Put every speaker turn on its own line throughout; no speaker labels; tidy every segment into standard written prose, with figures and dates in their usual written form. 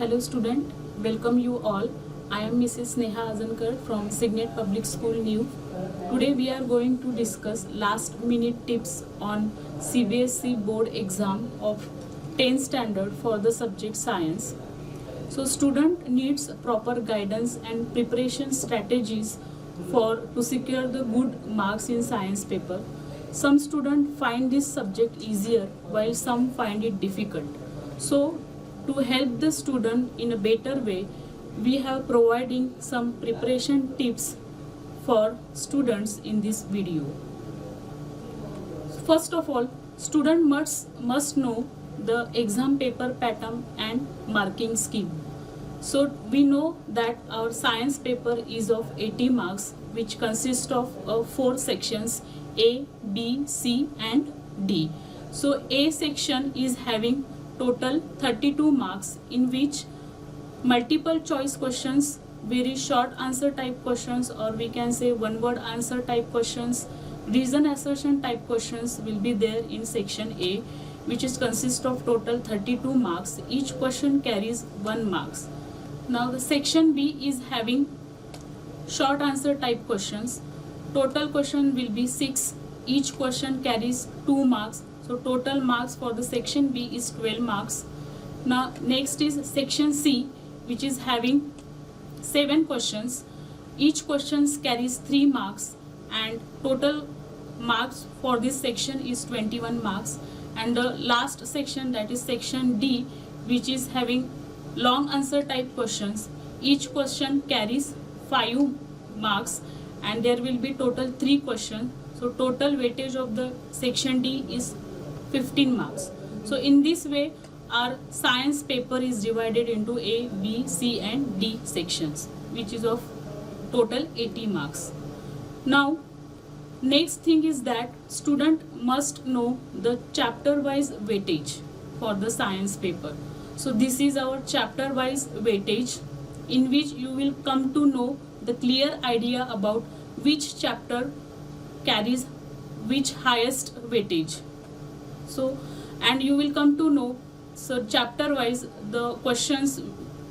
Hello student, welcome you all. I am Mrs. Neha Azankar from Signet Public School New. Today we are going to discuss last minute tips on CBSE board exam of 10th standard for the subject science. So student needs proper guidance and preparation strategies to secure the good marks in science paper. Some students find this subject easier while some find it difficult. So to help the student in a better way, we have providing some preparation tips for students in this video. First of all, student must know the exam paper pattern and marking scheme. So we know that our science paper is of 80 marks, which consists of 4 sections A, B, C and D. So A section is having total 32 marks, in which multiple choice questions, very short answer type questions, or we can say one word answer type questions, reason assertion type questions will be there in section A, which is consist of total 32 marks. Each question carries 1 marks. Now the section B is having short answer type questions. Total question will be 6. Each question carries 2 marks. So total marks for the section B is 12 marks. Now next is section C, which is having 7 questions. Each question carries 3 marks and total marks for this section is 21 marks. And the last section, that is section D, which is having long answer type questions. Each question carries 5 marks and there will be total 3 questions. So total weightage of the section D is 15 marks. So in this way our science paper is divided into A, B, C and D sections, which is of total 80 marks. Now next thing is that student must know the chapter wise weightage for the science paper. So this is our chapter wise weightage, in which you will come to know the clear idea about which chapter carries which highest weightage. So and you will come to know, so chapter wise the questions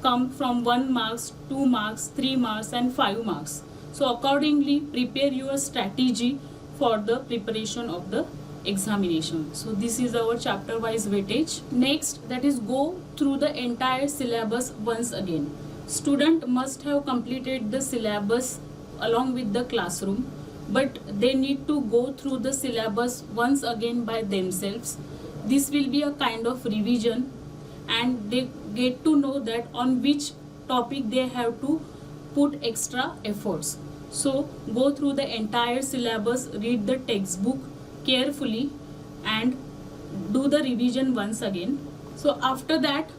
come from 1 marks, 2 marks, 3 marks and 5 marks. So accordingly prepare your strategy for the preparation of the examination. So this is our chapter wise weightage. Next, that is go through the entire syllabus once again. Student must have completed the syllabus along with the classroom, but they need to go through the syllabus once again by themselves. This will be a kind of revision and they get to know that on which topic they have to put extra efforts. So go through the entire syllabus, read the textbook carefully and do the revision once again. So after that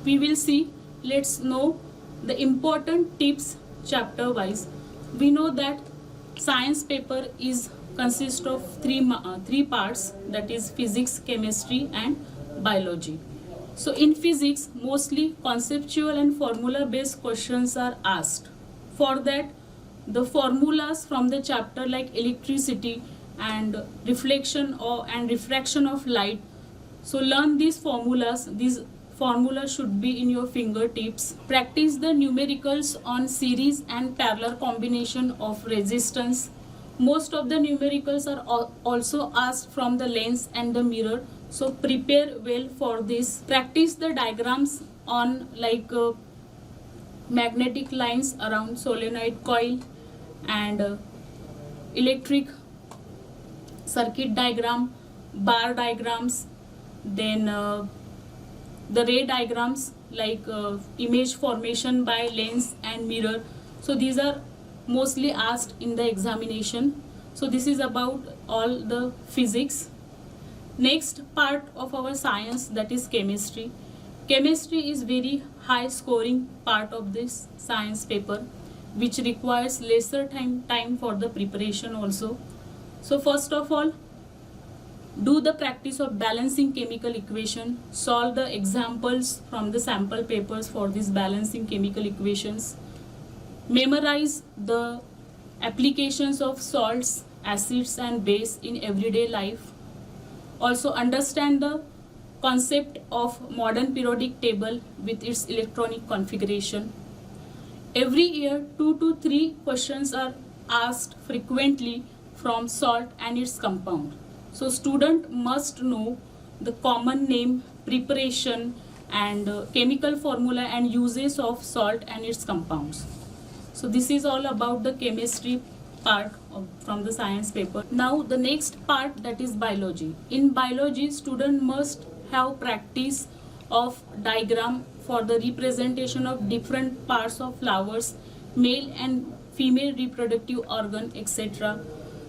we will see, let's know the important tips chapter wise. We know that science paper is consist of three parts, that is physics, chemistry and biology. So in physics mostly conceptual and formula based questions are asked. For that the formulas from the chapter like electricity and reflection and refraction of light, so learn these formulas. These formulas should be in your fingertips. Practice the numericals on series and parallel combination of resistance. Most of the numericals are also asked from the lens and the mirror, so prepare well for this. Practice the diagrams on magnetic lines around solenoid coil and electric circuit diagram, bar diagrams, then the ray diagrams like image formation by lens and mirror. So these are mostly asked in the examination. So this is about all the physics. Next part of our science, that is chemistry. Chemistry is very high scoring part of this science paper, which requires lesser time for the preparation also. So first of all, do the practice of balancing chemical equation. Solve the examples from the sample papers for these balancing chemical equations. Memorize the applications of salts, acids and base in everyday life. Also understand the concept of modern periodic table with its electronic configuration. Every year 2 to 3 questions are asked frequently from salt and its compound. So student must know the common name, preparation and chemical formula and uses of salt and its compounds. So this is all about the chemistry part from the science paper. Now the next part, that is biology. In biology, student must have practice of diagram for the representation of different parts of flowers, male and female reproductive organ, etc.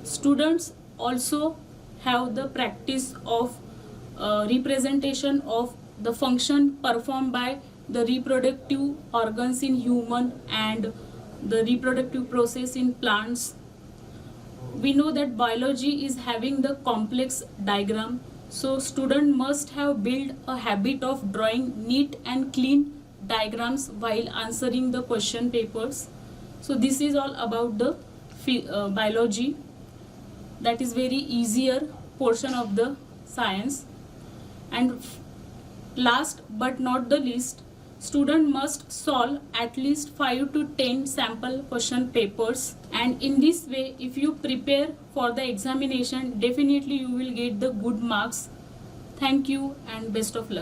Students also have the practice of representation of the function performed by the reproductive organs in human and the reproductive process in plants. We know that biology is having the complex diagram, so student must have built a habit of drawing neat and clean diagrams while answering the question papers. So this is all about the biology. That is very easier portion of the science. And last but not the least, student must solve at least 5 to 10 sample question papers, and in this way if you prepare for the examination, definitely you will get the good marks. Thank you and best of luck.